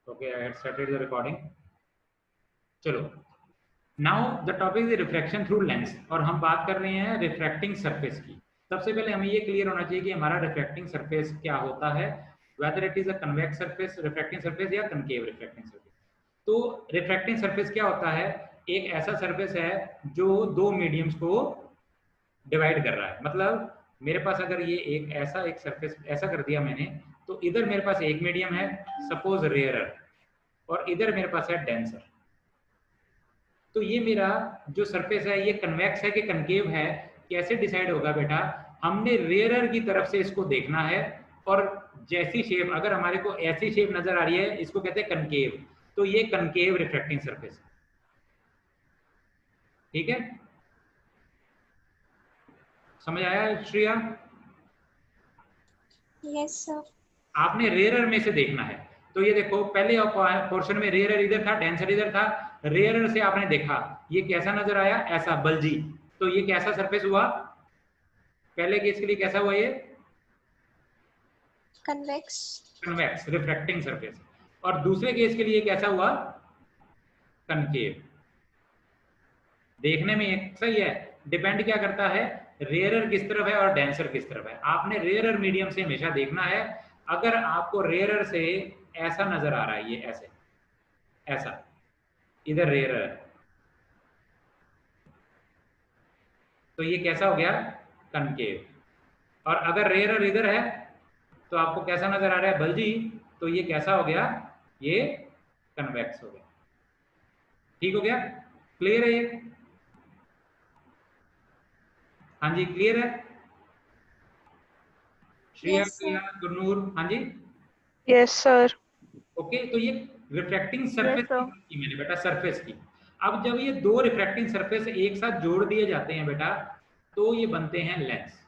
Okay, I had started the recording. चलो, now the topic is refraction through lens और हम बात कर रहे हैं रिफ्रैक्टिंग सरफेस की। सबसे पहले हमें ये क्लियर होना चाहिए कि हमारा रिफ्रैक्टिंग सरफेस क्या होता है, whether it is a convex surface refracting surface या concave रिफ्रैक्टिंग सरफेस। तो रिफ्रैक्टिंग सरफेस क्या होता है? एक ऐसा सरफेस है जो दो मीडियम्स को डिवाइड कर रहा है। मतलब मेरे पास अगर ये एक सरफेस ऐसा कर दिया मैंने, तो इधर मेरे पास एक मीडियम है, सपोज रेयरर, और इधर मेरे पास है डेंसर। तो ये मेरा जो सरफेस है ये कन्वेक्स है कि कनकेव है, कैसे डिसाइड होगा बेटा? हमने रेयरर की तरफ से इसको देखना है, और जैसी शेप अगर हमारे को ऐसी शेप नजर आ रही है, इसको कहते हैं कनकेव, तो ये कनकेव रिफ्रैक्टिंग सरफेस है। ठीक है, समझ आया श्रेया? Yes sir. आपने रेयरर में से देखना है। तो ये देखो, पहले पोर्शन में रेयरर इधर था, डेंसर इधर था। रेयरर से आपने देखा, ये कैसा नजर आया? ऐसा बल्जी। तो ये कैसा सरफेस हुआ? पहले केस के लिए कैसा हुआ? ये कन्वेक्स। Convex refracting surface. और दूसरे केस के लिए कैसा हुआ? कनकेव। देखने में एक सही है, डिपेंड क्या करता है, रेयरर किस तरफ है और डेंसर किस तरफ है। आपने रेयरर मीडियम से हमेशा देखना है। अगर आपको रेयरर से ऐसा नजर आ रहा है, ये ऐसे, ऐसा, इधर रेयरर है, तो ये कैसा हो गया? कनकेव। और अगर रेयरर इधर है तो आपको कैसा नजर आ रहा है? बल्जी। तो ये कैसा हो गया? ये कन्वेक्स हो गया। ठीक हो गया? क्लियर है ये? हाँ जी, क्लियर है? Shreya, yes sir. गुरनूर, हाँ जी। Yes sir. ओके, तो ये रिफ्रैक्टिंग सरफेस Yes, sir. की मैंने बेटा, सरफेस की। अब जब ये दो रिफ्रैक्टिंग सरफेस एक साथ जोड़ दिए जाते हैं बेटा, तो ये बनते हैं लेंस।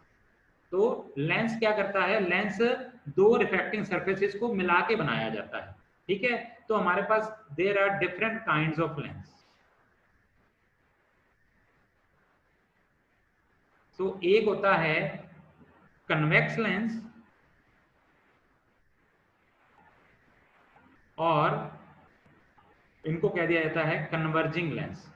तो लेंस क्या करता है? लेंस दो रिफ्रैक्टिंग सरफेसेस को मिला के बनाया जाता है। ठीक है, तो हमारे पास there are different kinds of lens. तो एक होता है कन्वेक्स लेंस, और इनको कह दिया जाता है कन्वर्जिंग लेंस।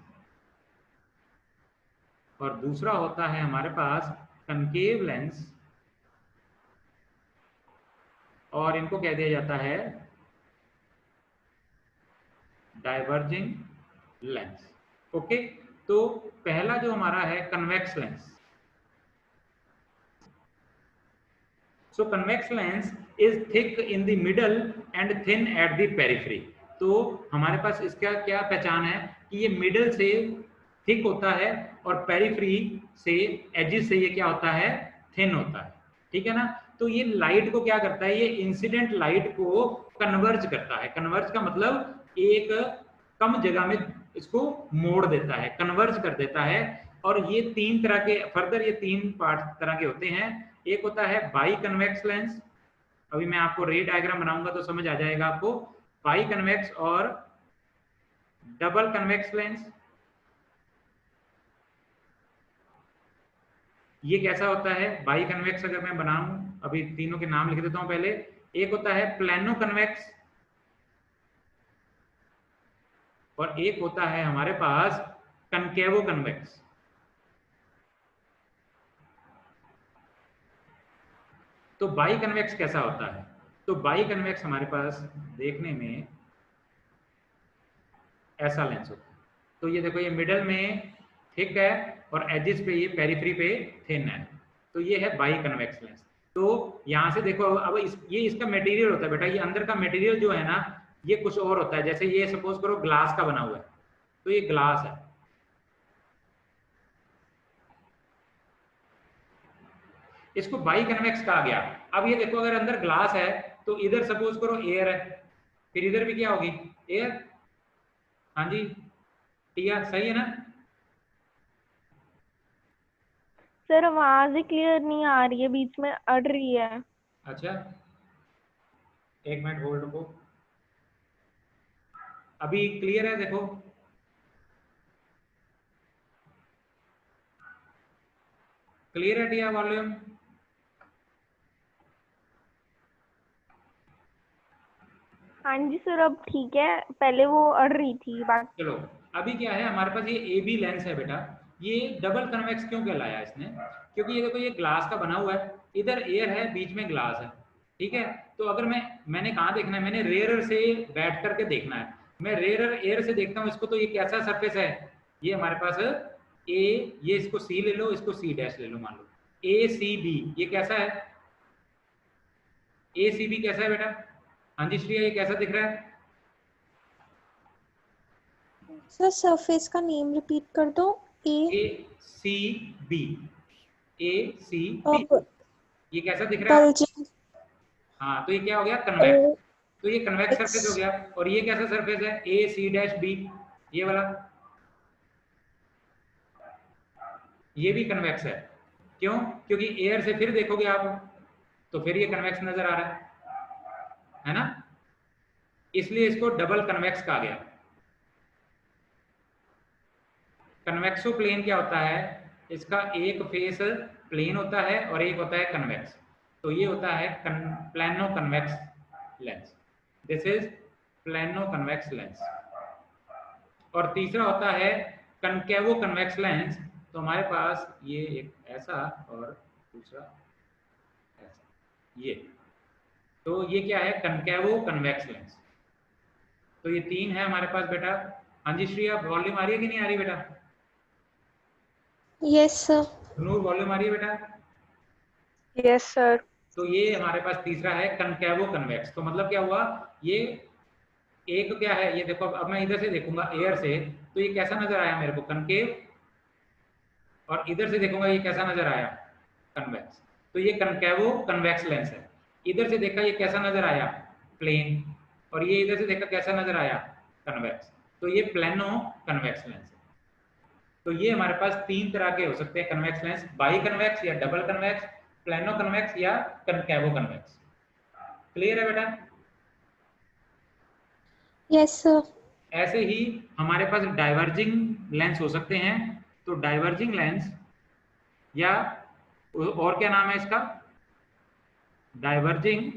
और दूसरा होता है हमारे पास कनकेव लेंस, और इनको कह दिया जाता है डाइवर्जिंग लेंस। ओके, तो पहला जो हमारा है convex lens. So convex lens is thick in the middle and thin at the periphery. तो हमारे पास इसका क्या पहचान है कि ये मिडल से थिक होता है और पेरिफेरी से, एजिस से ये क्या होता है? थिन होता है। ठीक है ना? तो ये लाइट को क्या करता है? ये इंसिडेंट लाइट को कन्वर्ज करता है। कन्वर्ज का मतलब एक कम जगह में इसको मोड़ देता है, कन्वर्ज कर देता है। और ये तीन तरह के, फर्दर ये तीन पार्ट तरह के होते हैं। एक होता है बाई कन्वेक्स लेंस, अभी मैं आपको रे डायग्राम बनाऊंगा तो समझ आ जाएगा आपको। बाई कन्वेक्स और डबल कन्वेक्स लेंस, ये कैसा होता है? बाई कन्वेक्स अगर मैं बनाऊं, अभी तीनों के नाम लिख देता हूं पहले। एक होता है प्लेनो कन्वेक्स, और एक होता है हमारे पास कनकेवो कन्वेक्स। तो बाई कन्वेक्स कैसा होता है? तो बाई कन्वेक्स हमारे पास देखने में ऐसा लेंस होता है। तो ये देखो, ये मिडल में थिक है और एजिस पे, ये पेरिफेरी पे थिन है। तो ये है बाई कन्वेक्स लेंस। तो यहाँ से देखो, अब ये इसका मटेरियल होता है बेटा, ये अंदर का मटेरियल जो है ना, ये कुछ और होता है। जैसे ये सपोज करो ग्लास का बना हुआ है, तो ये ग्लास है। इसको बाई कन्वेक्स कहा गया। अब ये देखो, अगर अंदर ग्लास है तो इधर सपोज करो एयर है, फिर इधर भी क्या होगी? एयर। हाँ जी, टिया सही है ना? सर आवाज ही क्लियर नहीं आ रही है, बीच में अड़ रही है। अच्छा, एक मिनट होल्ड को। अभी क्लियर है? देखो, क्लियर है टिया? वॉल्यूम हाँ जी सर, अब ठीक है, पहले वो अड़ रही थी बात। चलो अभी क्या है हमारे पास, ये ए बी लेंस है बेटा, ये डबल कन्वेक्स क्यों कहलाया इसने, क्योंकि ये देखो ये ग्लास का बना हुआ है, इधर एयर है, बीच में ग्लास है, ठीक है। तो अगर मैंने कहाँ देखना है, मैंने रेयर से बैठ करके देखना है, मैं रेयर एयर से देखता हूँ इसको, तो ये कैसा सरफेस है, ये हमारे पास ए, ये इसको सी ले लो, इसको सी डैश ले लो, मान लो ए सी बी, ये कैसा है, ए सी बी कैसा है बेटा, हाँ जी श्रेया ये कैसा दिख रहा है, सर सरफेस का नेम रिपीट कर दो। ए सी बी, ए सी बी, और ये कैसा दिख रहा है, बल्जिंग हाँ तो ये क्या हो गया, कन्वेक्स, तो ये कन्वेक्स सरफेस हो गया। और ये कैसा सरफेस है, ए सी डैश बी, ये वाला, ये भी कन्वेक्स है, क्यों, क्योंकि एयर से फिर देखोगे आप तो फिर ये कन्वेक्स नजर आ रहा है ना, इसलिए इसको डबल कन्वेक्स कहा गया। कन्वेक्सो प्लेन क्या होता है, इसका एक फेस प्लेन होता है और एक होता है कन्वेक्स, तो ये होता है plano convex lens, this is plano convex lens. और तीसरा होता है कनकेवो कन्वेक्स लेंस, तो हमारे पास ये एक ऐसा और दूसरा ऐसा, ये, तो ये क्या है, कनकेवो कन्वेक्स लेंस। तो ये तीन है हमारे पास बेटा। हाँ जी श्रेया वॉल्यूम आ रही है कि नहीं आ रही बेटा, यस सर। नूर वॉल्यूम आ रही है बेटा, यस सर। तो ये हमारे पास तीसरा है कनकेवो कन्वेक्स। तो मतलब क्या हुआ, ये एक क्या है, ये देखो अब मैं इधर से देखूंगा एयर से, तो ये कैसा नजर आया मेरे को, कनकेव, और इधर से देखूंगा ये कैसा नजर आया, कन्वेक्स, तो ये कनकेवो कन्वेक्स लेंस है। इधर से देखा ये कैसा नजर आया, प्लेन, और ये इधर से देखा कैसा नजर आया, कन्वेक्स, तो ये प्लेनो कन्वेक्स लेंस है। तो ये हमारे पास तीन तरह के हो सकते हैं कन्वेक्स लेंस, बाई कन्वेक्स या डबल कन्वेक्स, प्लेनो कन्वेक्स या कनकेवो कन्वेक्स। क्लियर है बेटा? Yes sir. ऐसे ही हमारे पास डाइवर्जिंग लेंस हो सकते हैं, तो डाइवर्जिंग लेंस या और क्या नाम है इसका, डाइवर्जिंग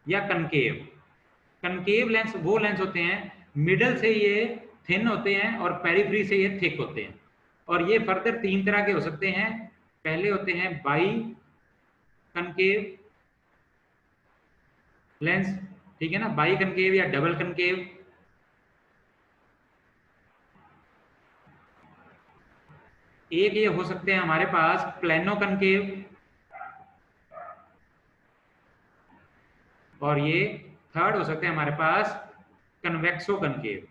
या कनकेव। कनकेव लेंस वो लेंस होते हैं मिडल से ये थिन होते हैं और पेरिफेरी से ये थिक होते हैं, और ये फर्दर तीन तरह के हो सकते हैं। पहले होते हैं बाई कनकेव लेंस, ठीक है ना, बाई कनकेव या डबल कनकेव। एक ये हो सकते हैं हमारे पास प्लेनो कनकेव, और ये थर्ड हो सकते हैं हमारे पास कन्वेक्सो कनकेव।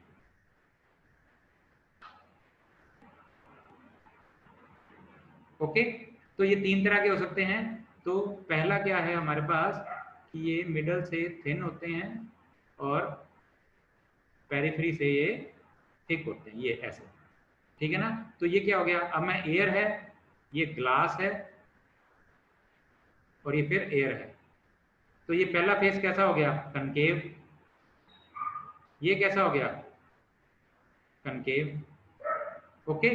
ओके, तो ये तीन तरह के हो सकते हैं। तो पहला क्या है हमारे पास कि ये मिडल से थिन होते हैं और पेरिफेरी से ये थिक होते हैं, ये ऐसे, ठीक है ना। तो ये क्या हो गया, अब मैं एयर है, ये ग्लास है, और ये फिर एयर है, तो ये पहला फेस कैसा हो गया, कनकेव, ये कैसा हो गया, कनकेव। ओके,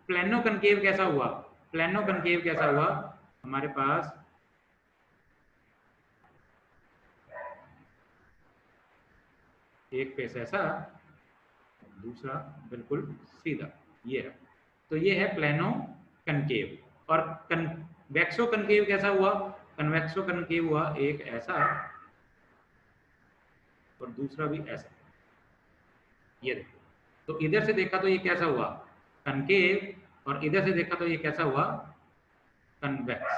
प्लेनो कनकेव कैसा हुआ, प्लेनो कनकेव कैसा हुआ, हमारे पास एक फेस ऐसा, दूसरा बिल्कुल सीधा, ये है, तो ये है प्लेनो कनकेव। और कन्वेक्सो कनकेव कैसा हुआ, कन्वेक्सो कनकेव हुआ एक ऐसा और दूसरा भी ऐसा, ये देखो, तो इधर से देखा तो ये कैसा हुआ, कनकेव, और इधर से देखा तो ये कैसा हुआ, convex.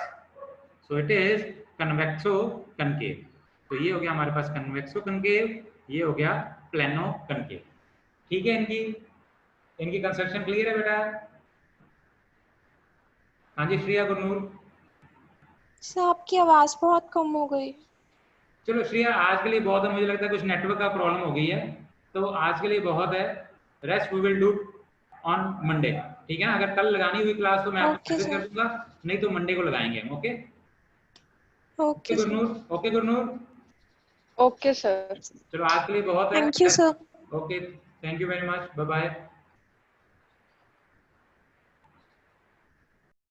So it is convexo concave. तो ये हो गया हमारे पास कन्वेक्सो कनकेव, ये हो गया प्लेनो कनकेव, ठीक है। इनकी इनकी कंस्ट्रक्शन क्लियर है बेटा? हाँ जी श्रेया गुरनूर। सर आपकी आवाज बहुत कम हो गई। चलो श्रेया आज के लिए बहुत है, मुझे लगता है कुछ नेटवर्क का प्रॉब्लम हो गई है, तो आज के लिए बहुत है, rest we will do on Monday, ठीक है ना। अगर कल लगानी हुई क्लास तो मैं आपको मैसेज कर दूंगा, नहीं तो मंडे को लगाएंगे हम। Okay okay Gurnur, okay Gurnur, okay sir. चलो आज के लिए बहुत है। Thank you sir. Okay, thank you very much, bye bye.